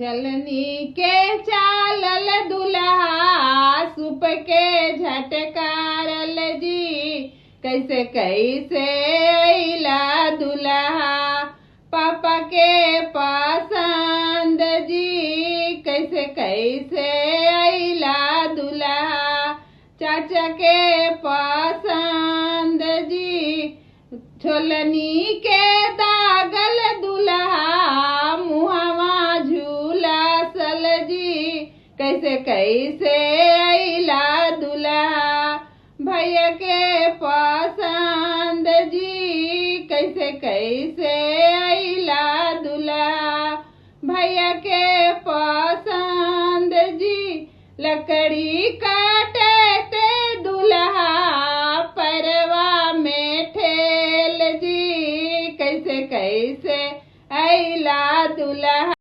चलनी के चालल दुल्हा सुप के झटकारल जी। कैसे कैसे अइला दुल्हा पापा के पसंद जी। कैसे कैसे अइला दुल्हा चाचा के पसंद जी। छोलनी के दागल दुल्हा मुहवा झूलासल जी। कैसे कैसे अइला दुल्हा भैया के पसंद जी। कैसे कैसे अइला दुल्हा भैया के पसंद जी। लकड़ी काटे ते दुल्हा परवा में ठेल जी। कैसे कैसे अइला दुल्हा।